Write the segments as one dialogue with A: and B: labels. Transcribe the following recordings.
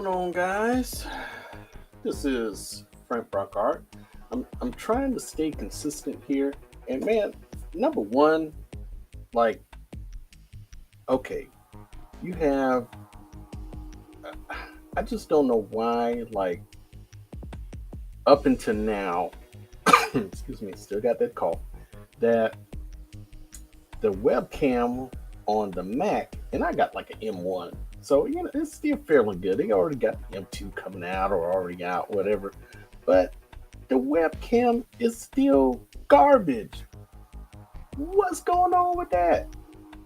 A: going on, guys? This is Frank Brock Art. I'm trying to stay consistent here, and man, number one, like, okay, you have. I just don't know why, like, up until now, excuse me, still got that cough. That the webcam on the Mac, and I got like an M1, so it's still fairly good. They already got M2 coming out or already out, whatever. But the webcam is still garbage. What's going on with that?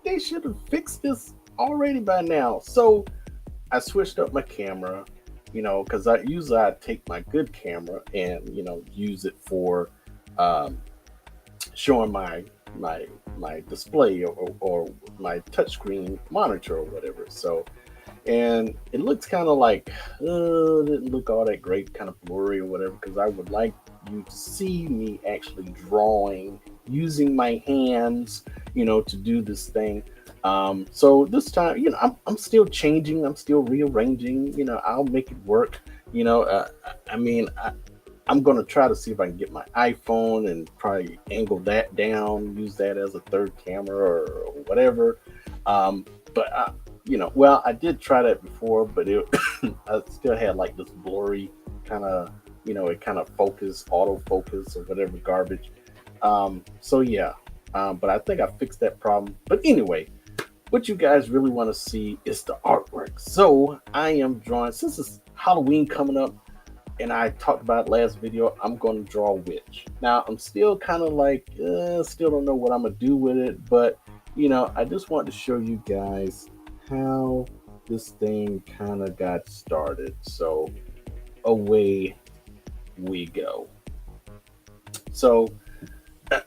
A: They should have fixed this already by now. So I switched up my camera, because I take my good camera and use it for um, showing my display or my touchscreen monitor or whatever. So and it looks kind of like it didn't look all that great, kind of blurry or whatever. Because I would like you to see me actually drawing using my hands, to do this thing. So this time, I'm still changing, I'm still rearranging. I'll make it work. I mean, I'm gonna try to see if I can get my iPhone and probably angle that down, use that as a third camera or whatever. But well, I did try that before, but I still had like this blurry kind of, it kind of autofocus or whatever garbage. So yeah, but I think I fixed that problem. But anyway, what you guys really want to see is the artwork. So I am drawing, since it's Halloween coming up, and I talked about it last video, I'm going to draw a witch. Now, I'm still kind of like, still don't know what I'm going to do with it, but, I just want to show you guys how this thing kind of got started. So, away we go. So,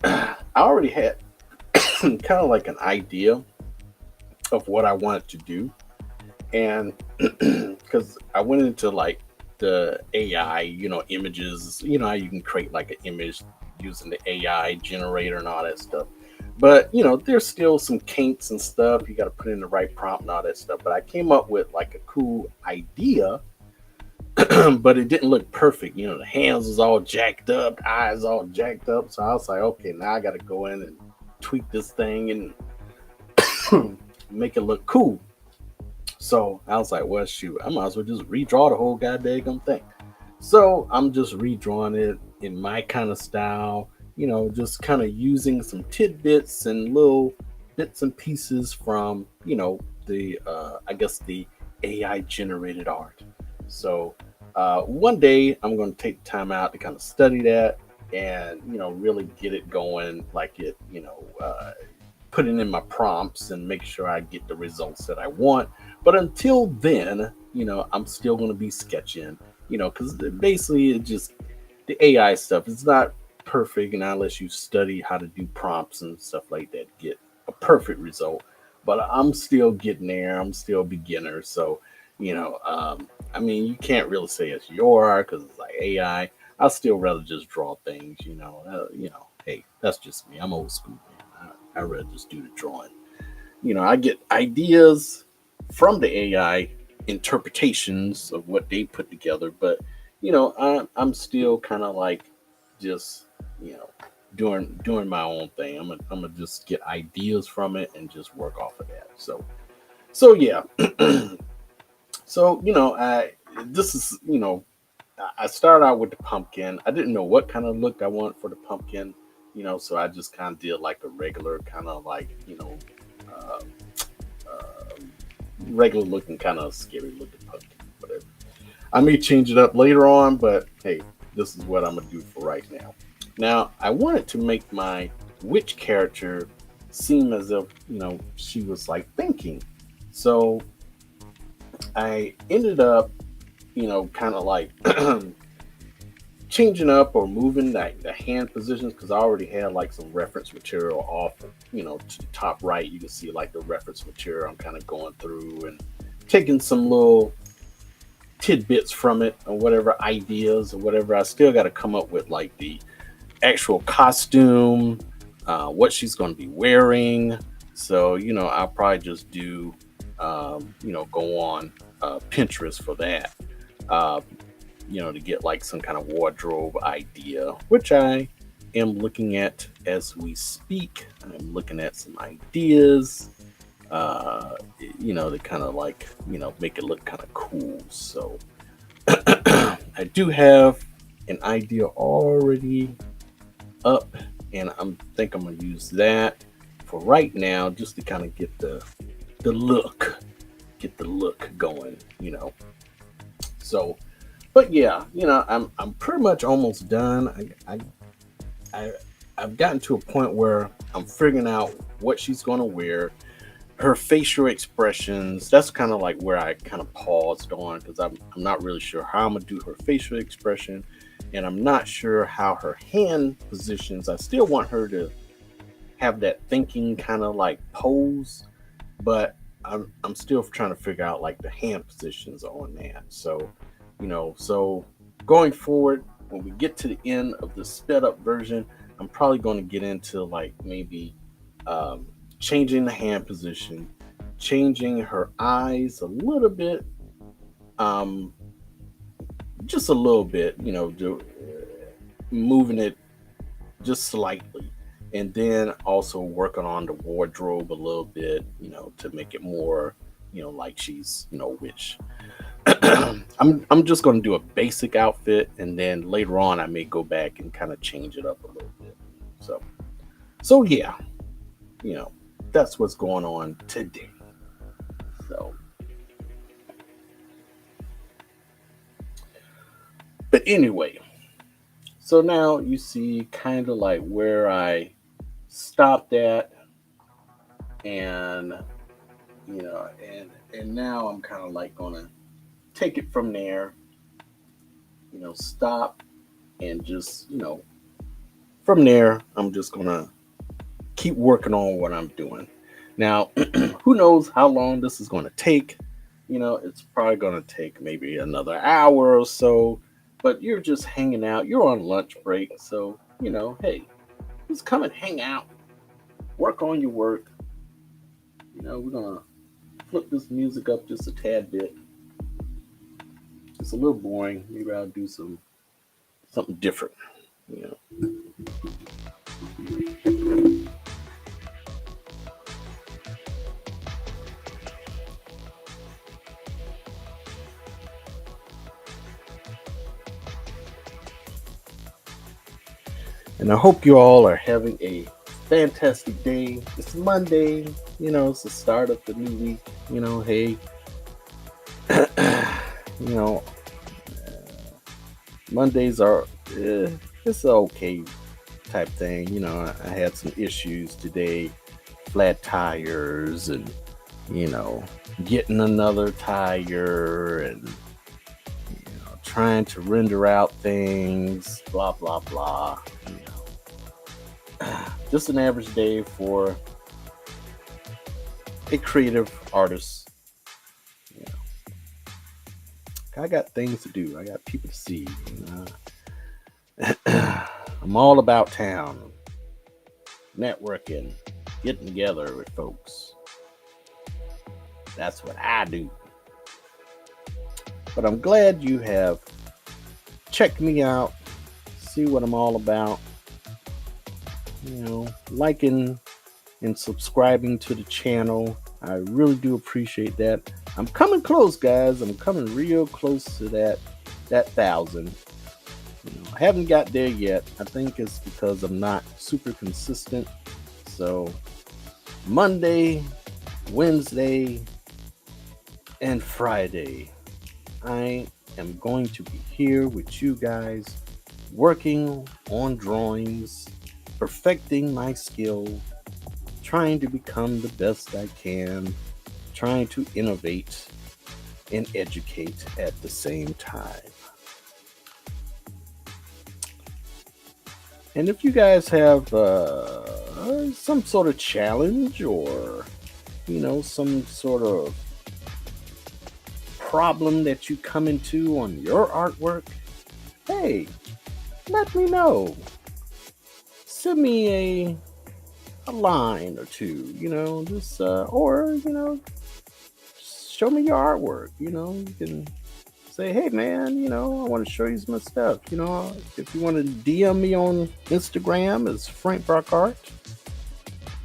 A: I already had kind of like an idea of what I wanted to do. And because I went into like the AI, images, how you can create like an image using the AI generator and all that stuff. But there's still some kinks and stuff. You got to put in the right prompt and all that stuff. But I came up with like a cool idea, but it didn't look perfect. The hands was all jacked up, the eyes all jacked up. So I was like, okay, now I got to go in and tweak this thing and make it look cool. So I was like, well, shoot, I might as well just redraw the whole goddamn thing. So I'm just redrawing it in my kind of style, just kind of using some tidbits and little bits and pieces from, the, I guess, the AI generated art. So one day I'm going to take time out to kind of study that and, really get it going like it, putting in my prompts and make sure I get the results that I want. But until then, I'm still going to be sketching, because basically it just, the AI stuff is not perfect. And unless you study how to do prompts and stuff like that, get a perfect result. But I'm still getting there. I'm still a beginner. So, I mean, you can't really say it's your art because it's like AI. I still rather just draw things, hey, that's just me. I'm old school, man. I rather just do the drawing. I get ideas from the AI interpretations of what they put together, but I'm still kind of like just you know doing my own thing. I'm gonna just get ideas from it and just work off of that. So yeah. So I this is I started out with the pumpkin. I didn't know what kind of look I want for the pumpkin, so I just kind of did like a regular kind of like uh, uh, regular looking kind of scary looking pumpkin, whatever. I may change it up later on, but hey, this is what I'm gonna do for right now. Now I wanted to make my witch character seem as if she was like thinking. So I ended up kind of like changing up or moving the hand positions because I already had like some reference material off, to the top right. You can see like the reference material I'm kind of going through and taking some little tidbits from it or whatever ideas or whatever. I still got to come up with like the actual costume, what she's going to be wearing. So, I'll probably just do, go on. Pinterest for that. Uh, to get like some kind of wardrobe idea, which I am looking at as we speak. I'm looking at some ideas, to kind of like, make it look kind of cool. So I do have an idea already up, and I'm gonna use that for right now, just to kind of the look, get the look going. So, but yeah, I'm pretty much almost done. I I've gotten to a point where I'm figuring out what she's gonna wear, her facial expressions. That's kind of like where I kind of paused on, because I'm not really sure how I'm gonna do her facial expression, and I'm not sure how her hand positions. I still want her to have that thinking kind of like pose, but I'm still trying to figure out like the hand positions on that. So, so going forward, when we get to the end of the sped up version, I'm probably going to get into like maybe um, changing the hand position, changing her eyes a little bit, um, just a little bit, moving it just slightly, and then also working on the wardrobe a little bit, to make it more, like she's, witch. I'm just going to do a basic outfit, and then later on I may go back and kind of change it up a little bit. So, yeah, you know, that's what's going on today. So, but anyway, so now you see kind of like where I stopped at, and and now I'm kind of like gonna take it from there. Stop and just from there I'm just gonna keep working on what I'm doing. Now, who knows how long this is going to take? It's probably going to take maybe another hour or so, but you're just hanging out. You're on lunch break. So, hey, just come and hang out, work on your work. We're going to flip this music up just a tad bit. It's a little boring. Maybe I'll do something different, you know. And I hope you all are having a fantastic day. It's Monday, it's the start of the new week. Hey, you know, Mondays are, it's an okay type thing. I had some issues today, flat tires, and, you know, getting another tire, and, trying to render out things, blah, blah, blah. Just an average day for a creative artist. You I got things to do. I got people to see. I'm all about town, networking, getting together with folks. That's what I do. But I'm glad you have checked me out, see what I'm all about. Liking and subscribing to the channel. I really do appreciate that. I'm coming close, guys. I'm coming real close to that 1,000. I haven't got there yet. I think it's because I'm not super consistent. So Monday, Wednesday, and Friday, I am going to be here with you guys, working on drawings, perfecting my skill, trying to become the best I can, trying to innovate and educate at the same time. And if you guys have some sort of challenge, or some sort of problem that you come into on your artwork, hey, let me know. Send me a line or two, just or show show me your artwork. You can say, hey man, I want to show you some stuff. If you want to DM me on Instagram, it's Frank Brock Art.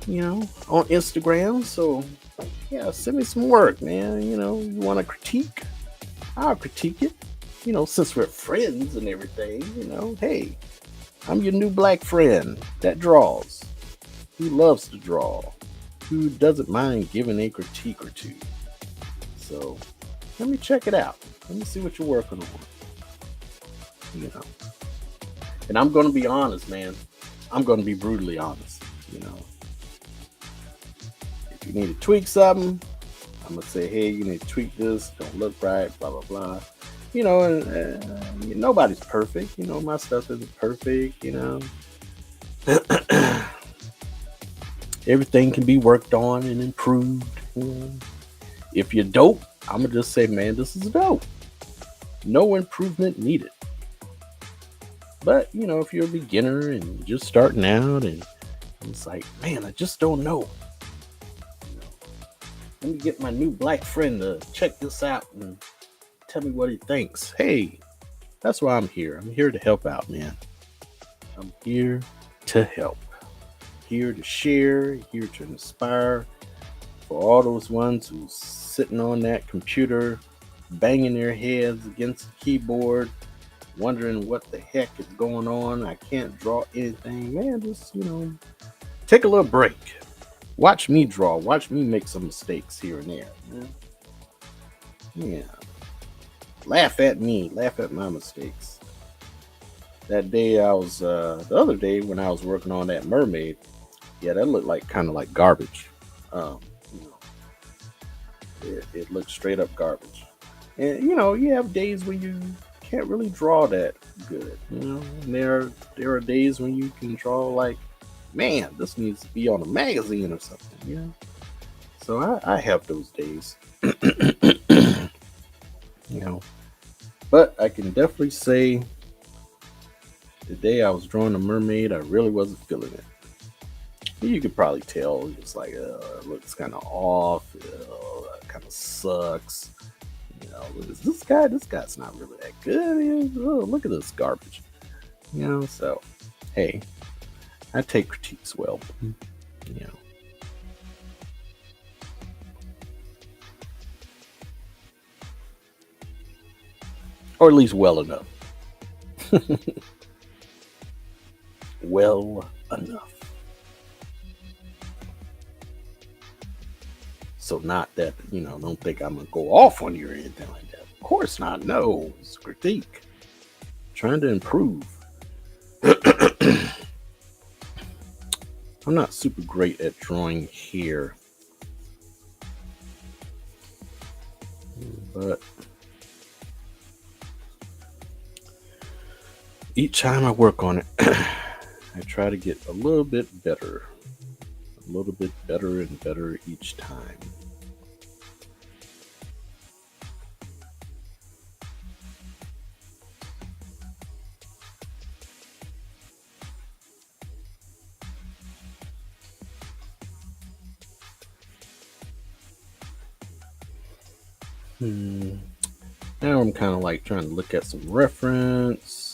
A: On Instagram. So yeah, send me some work, man. You want to critique? I'll critique it. Since we're friends and everything. Hey, I'm your new black friend that draws, who loves to draw, who doesn't mind giving a critique or two. So let me check it out. Let me see what you're working on. You know, and I'm going to be honest, man. I'm going to be brutally honest. If you need to tweak something, I'm gonna say, hey, you need to tweak this. Don't look right. Blah blah blah. And nobody's perfect. My stuff isn't perfect. Everything can be worked on and improved. If you're dope, I'm gonna just say, man, this is dope. No improvement needed. But if you're a beginner and just starting out, and it's like, man, I just don't know. Let me get my new black friend to check this out and tell me what he thinks. Hey, that's why I'm here. I'm here to help out, man. I'm here to help. Here to share, here to inspire. For all those ones who's sitting on that computer, banging their heads against the keyboard, wondering what the heck is going on. I can't draw anything. Man, just, take a little break. Watch me draw. Watch me make some mistakes here and there. Yeah. Laugh at me. Laugh at my mistakes. That day the other day when I was working on that mermaid, yeah, that looked like kind of like garbage. It looked straight up garbage. And you have days when you can't really draw that good. And there are days when you can draw like, man, this needs to be on a magazine or something. So I have those days. But I can definitely say the day I was drawing a mermaid, I really wasn't feeling it. You could probably tell it's like it looks kind of off, kind of sucks. This guy's not really that good. Look at this garbage. So hey, I take critiques well. Or at least well enough. Well enough. So not that, don't think I'm going to go off on you or anything like that. Of course not. No, it's a critique. Trying to improve. I'm not super great at drawing here. But each time I work on it, I try to get a little bit better. A little bit better and better each time. Now I'm kind of like trying to look at some reference.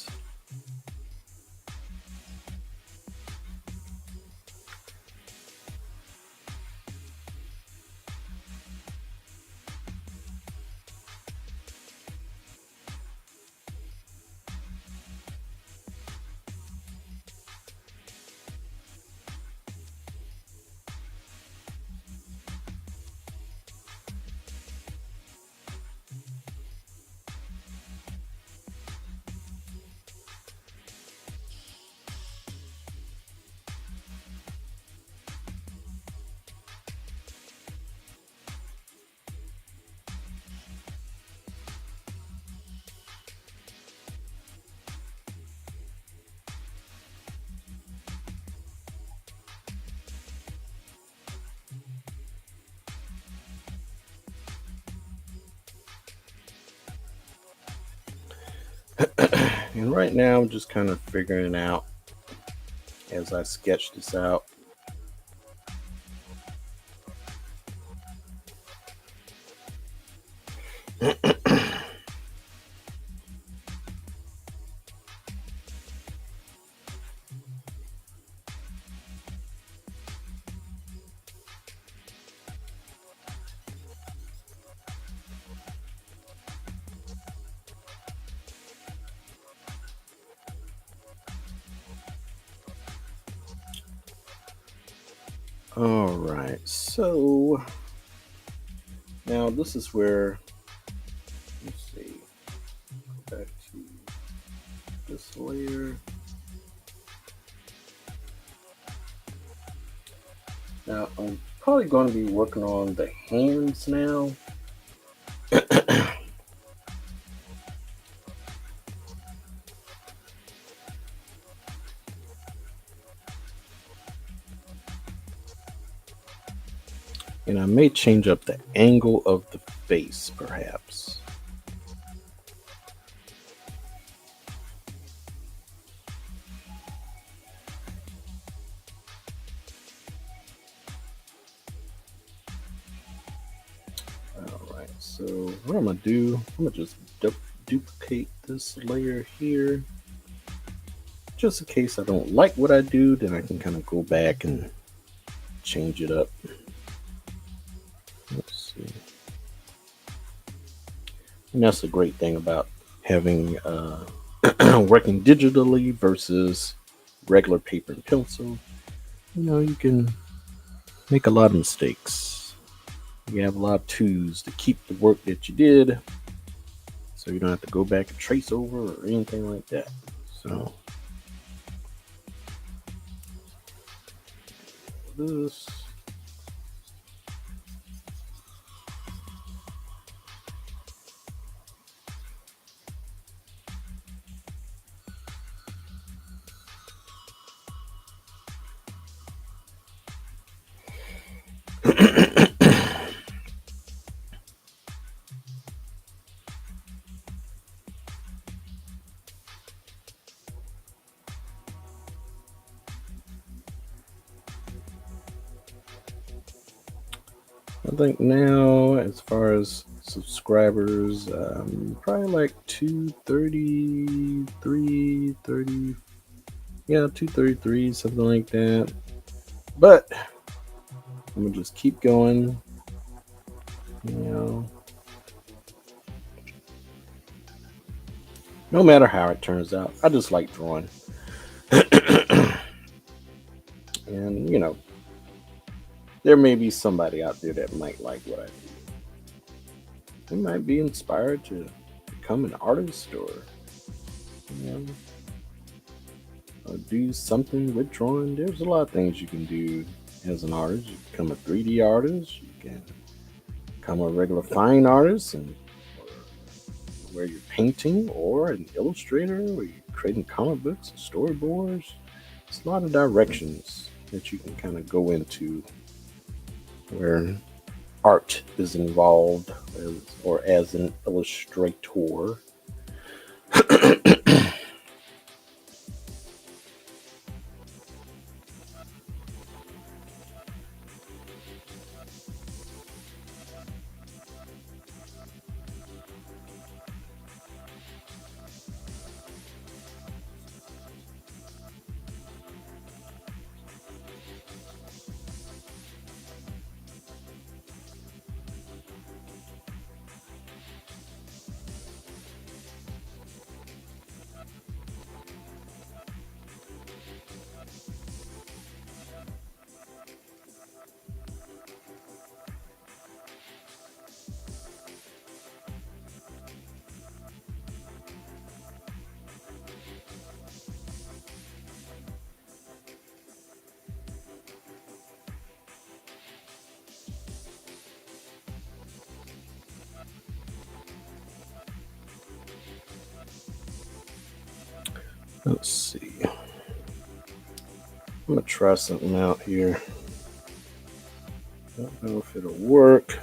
A: And right now I'm just kind of figuring out as I sketch this out. All right, so now this is where, let's see, back to this layer. Now I'm probably going to be working on the hands now. And I may change up the angle of the face, perhaps. All right, so what I'm gonna do, I'm gonna just duplicate this layer here. Just in case I don't like what I do, then I can kind of go back and change it up. Let's see. And that's the great thing about having working digitally versus regular paper and pencil. You know, you can make a lot of mistakes. You have a lot of tools to keep the work that you did, so you don't have to go back and trace over or anything like that. So this. I think now, as far as subscribers, probably like 233, 30, yeah, 233, something like that. But I'm gonna just keep going, you know, no matter how it turns out. I just like drawing. And, you know, there may be somebody out there that might like what I do. They might be inspired to become an artist or, you know, do something with drawing. There's a lot of things you can do as an artist. You can become a 3D artist. You can become a regular fine artist, and where you're painting, or an illustrator, where you're creating comic books and storyboards. It's a lot of directions that you can kind of go into where art is involved, or as an illustrator. Let's see. I'm gonna try something out here. Don't know if it'll work.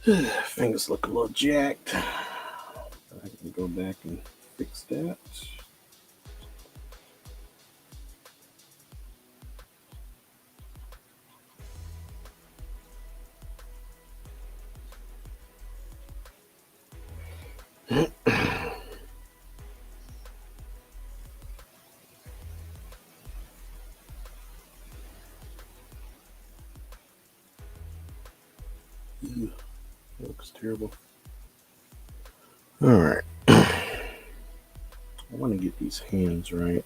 A: Fingers look a little jacked. I can go back and fix that. Ew, that looks terrible. All right. I want to get these hands right.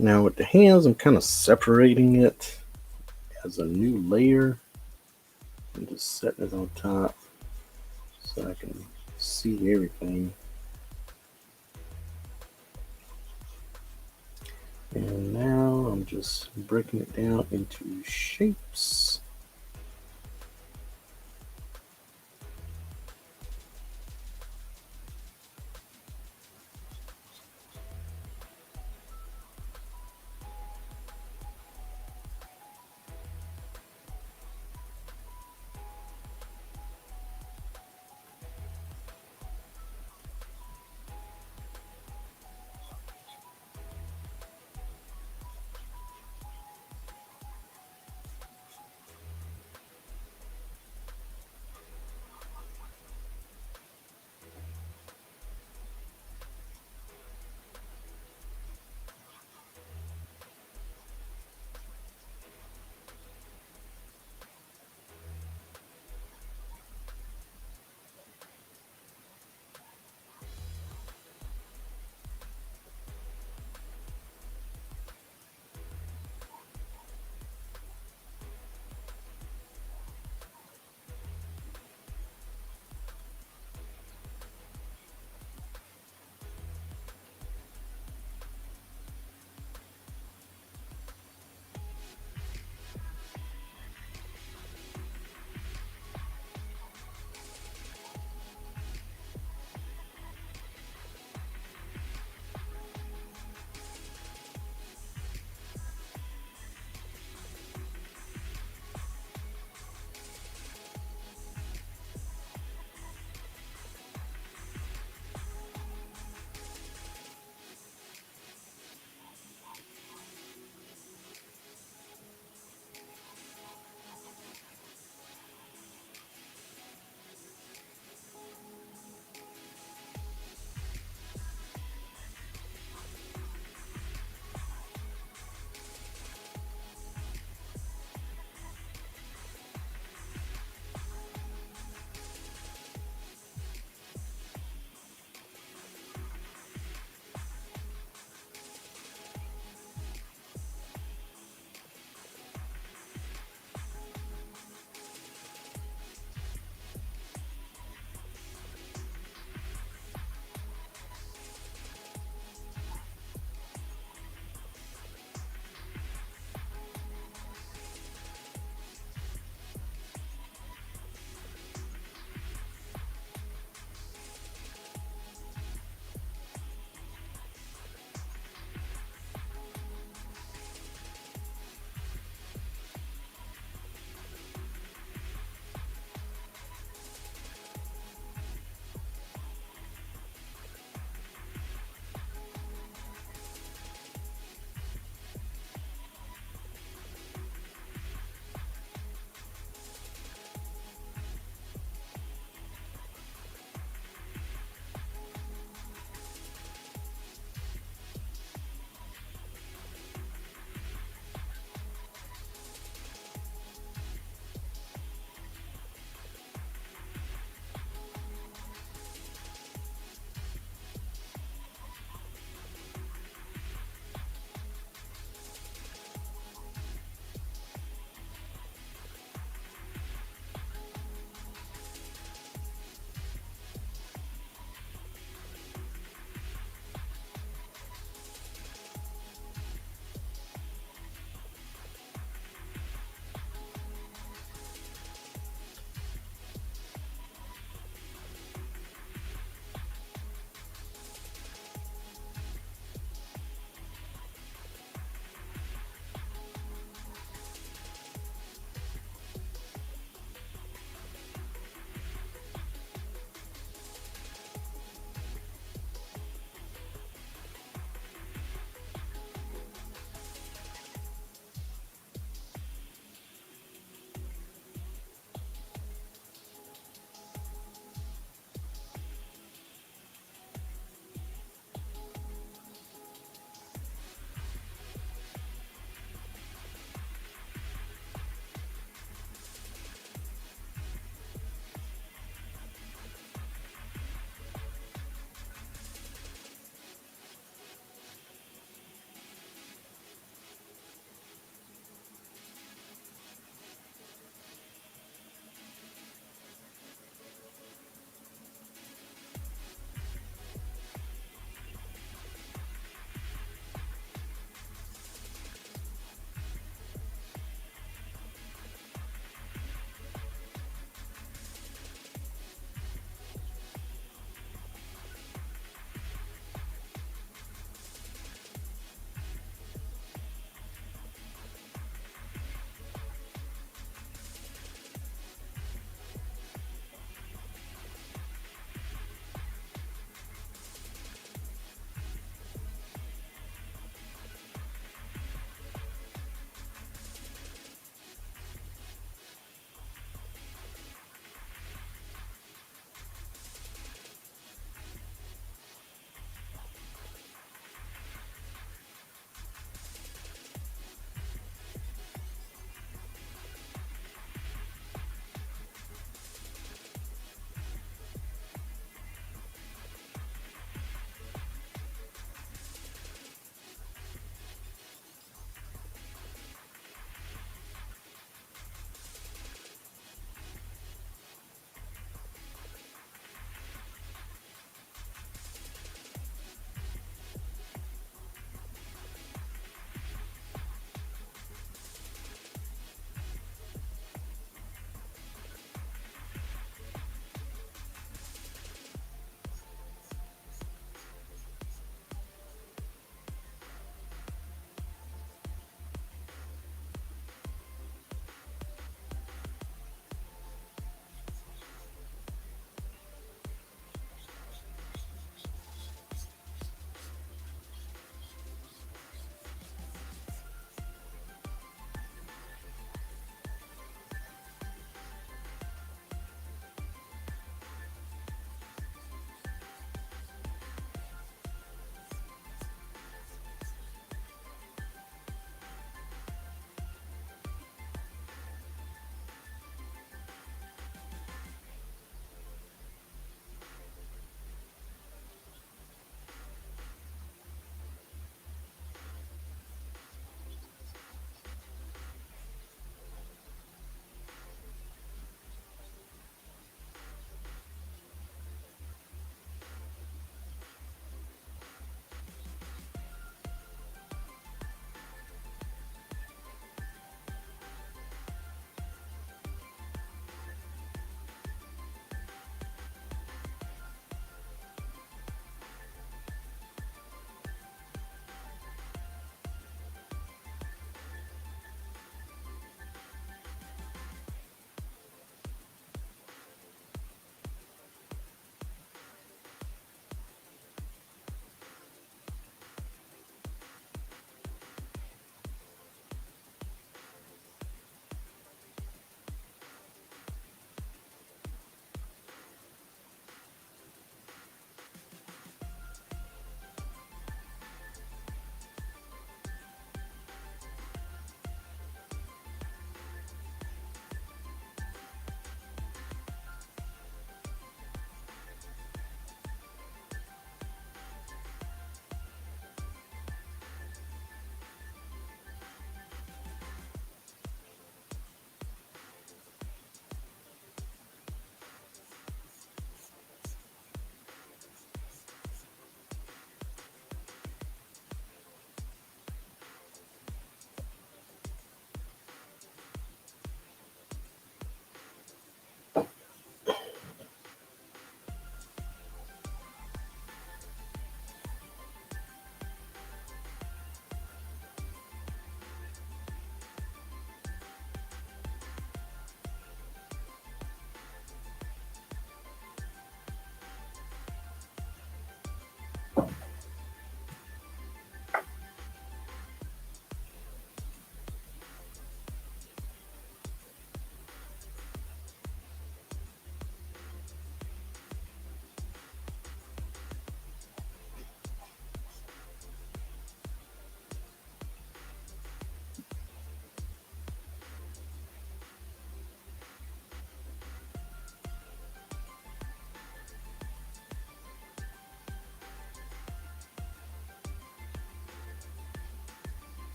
A: Now with the hands, I'm kind of separating it as a new layer and just setting it on top so I can see everything. And now I'm just breaking it down into shapes.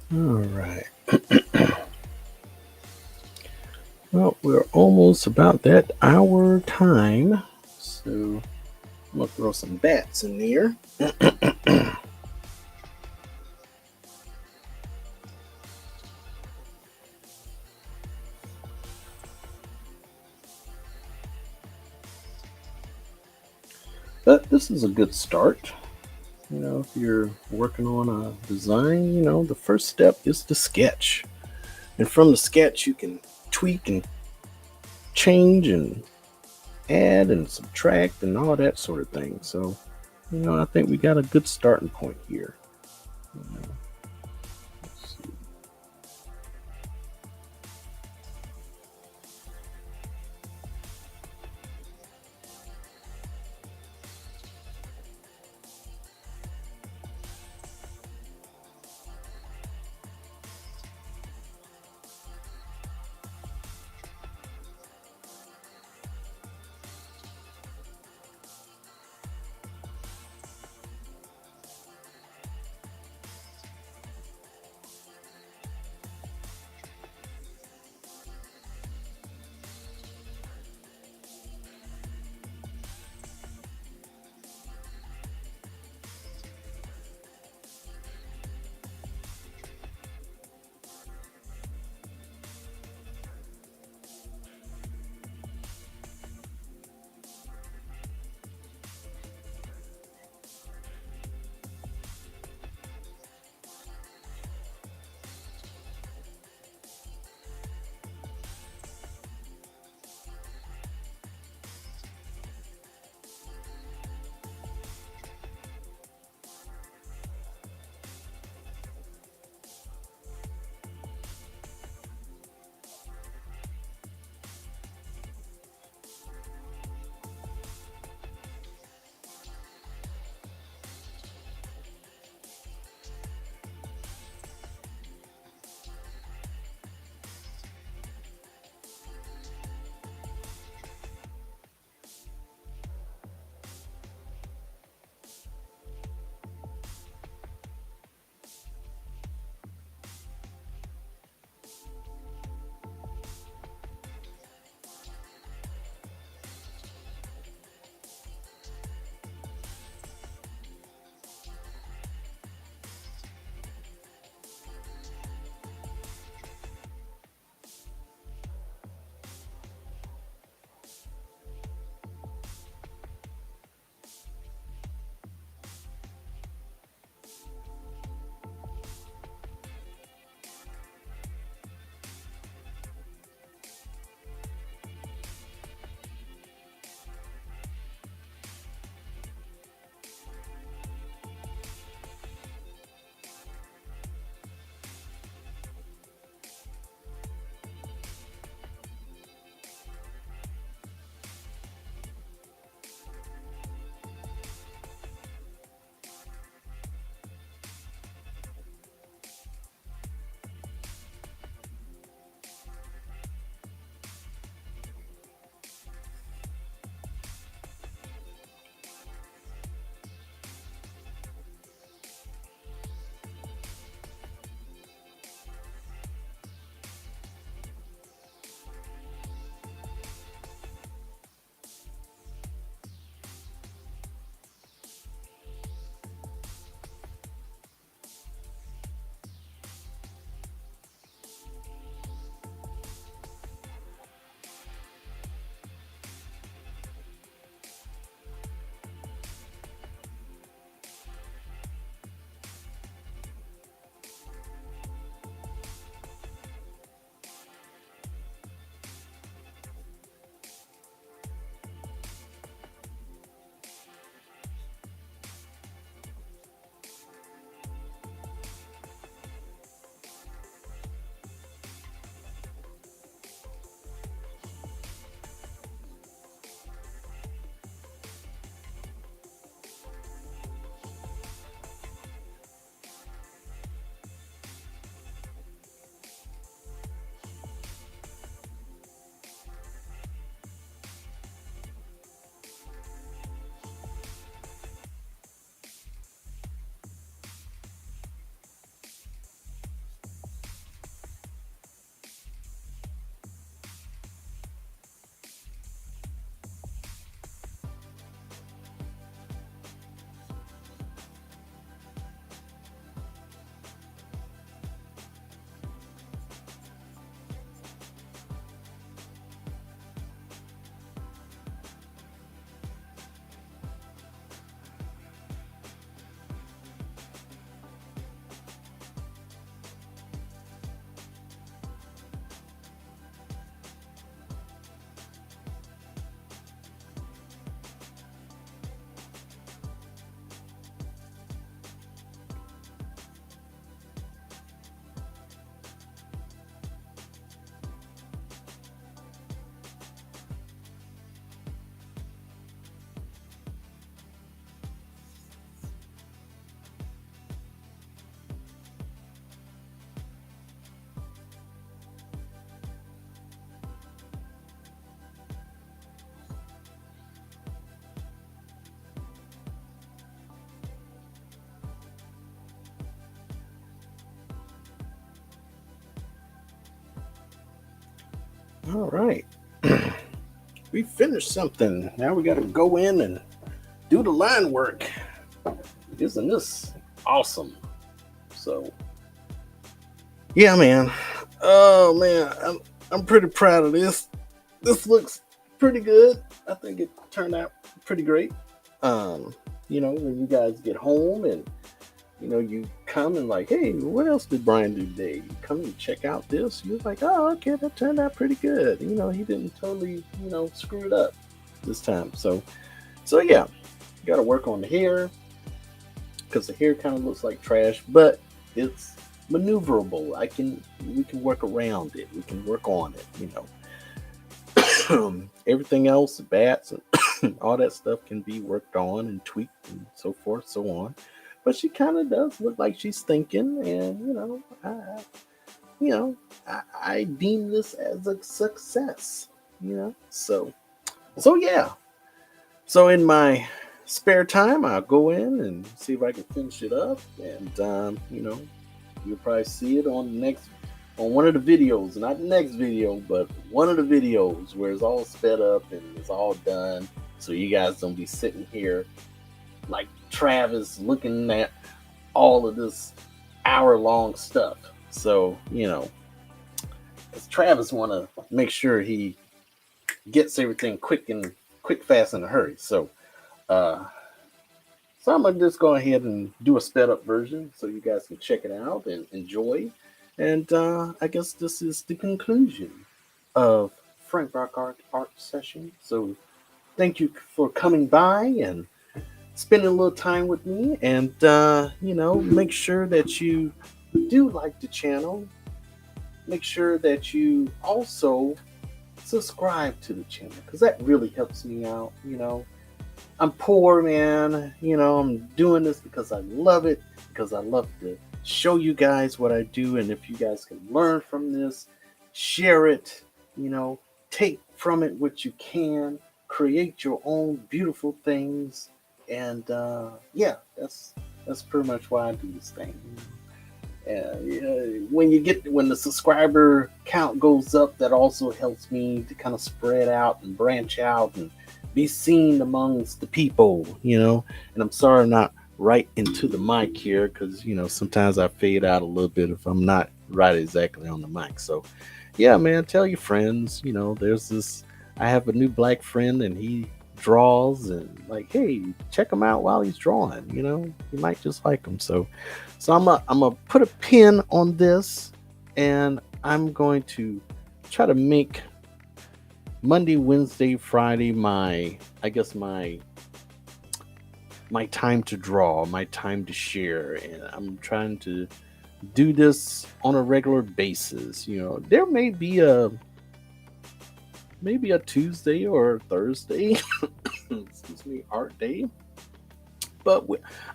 A: All right. Well, we're almost about that hour time. So I'm gonna throw some bats in there. But this is a good start. If you're working on a design, the first step is to sketch. And from the sketch, you can tweak and change and add and subtract and all that sort of thing. So, I think we got a good starting point here. Let's see. All right. We finished something. Now we got to go in and do the line work. Isn't this awesome? So, yeah, man. Oh man, I'm pretty proud of this. This looks pretty good. I think it turned out pretty great. Um, when you guys get home and you come and like, hey, what else did Brian do today? You come and check out this. You're like, oh, okay, that turned out pretty good. He didn't totally, screw it up this time. So yeah, you got to work on the hair because the hair kind of looks like trash, but it's maneuverable. We can work around it. We can work on it. Everything else, the bats and all that stuff can be worked on and tweaked and so forth, so on. But she kind of does look like she's thinking, and you know, I deem this as a success. So yeah. So in my spare time, I'll go in and see if I can finish it up, and you'll probably see it on one of the videos, not the next video, but one of the videos where it's all sped up and it's all done. So you guys don't be sitting here like Travis looking at all of this hour-long stuff. So, because Travis want to make sure he gets everything quick, fast, in a hurry. Uh, so I'm gonna just go ahead and do a sped up version so you guys can check it out and enjoy. And I guess this is the conclusion of Frank Rock Art Session. So thank you for coming by and spending a little time with me. And make sure that you do like the channel. Make sure that you also subscribe to the channel because that really helps me out. I'm poor, man. I'm doing this because I love it, because I love to show you guys what I do. And if you guys can learn from this, share it, take from it what you can, create your own beautiful things. And yeah, that's pretty much why I do this thing. When the subscriber count goes up, that also helps me to kind of spread out and branch out and be seen amongst the people. And I'm sorry I'm not right into the mic here because sometimes I fade out a little bit if I'm not right exactly on the mic. So yeah, man, tell your friends. There's this. I have a new black friend and he draws, and like, hey, check him out while he's drawing. You might just like him. So I'm gonna put a pin on this, and I'm going to try to make Monday, Wednesday, Friday my time to draw, my time to share, and I'm trying to do this on a regular basis. There may be a Tuesday or a Thursday, excuse me, art day, but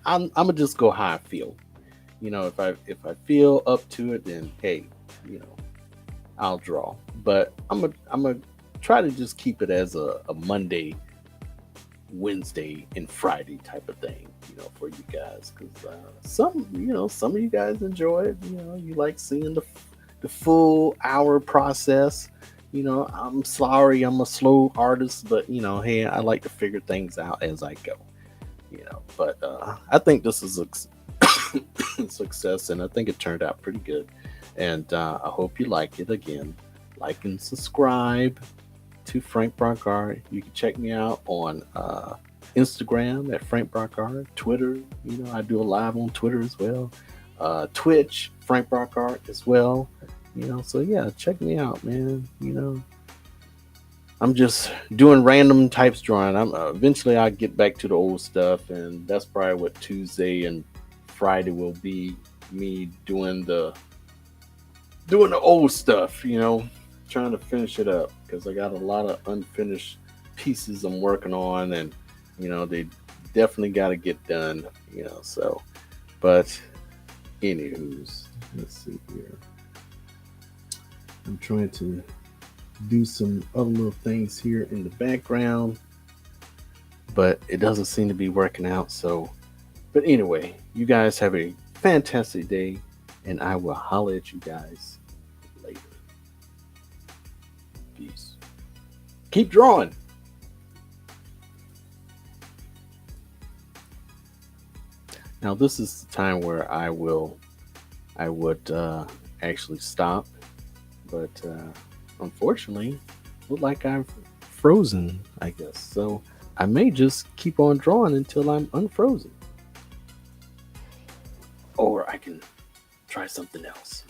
A: I'm gonna just go how I feel. If I feel up to it, then hey, I'll draw. But I'm gonna try to just keep it as a Monday, Wednesday, and Friday type of thing, for you guys, because some of you guys enjoy it. You like seeing the full hour process. I'm sorry, I'm a slow artist, but hey, I like to figure things out as I go. But I think this is a success, and I think it turned out pretty good. And I hope you like it. Again, like and subscribe to Frank Brock Art. You can check me out on Instagram at Frank Brock Art, Twitter. I do a live on Twitter as well. Twitch, Frank Brock Art as well. So yeah, check me out, man. I'm just doing random types drawing. I'm eventually I'll get back to the old stuff, and that's probably what Tuesday and Friday will be me doing the old stuff. Trying to finish it up because I got a lot of unfinished pieces I'm working on, and they definitely got to get done. But anywho's, let's see here. I'm trying to do some other little things here in the background, but it doesn't seem to be working out. But anyway, you guys have a fantastic day, and I will holler at you guys later. piece. Keep drawing. Now this is the time where I would actually stop, but unfortunately, look like I've frozen, I guess. So I may just keep on drawing until I'm unfrozen, or I can try something else.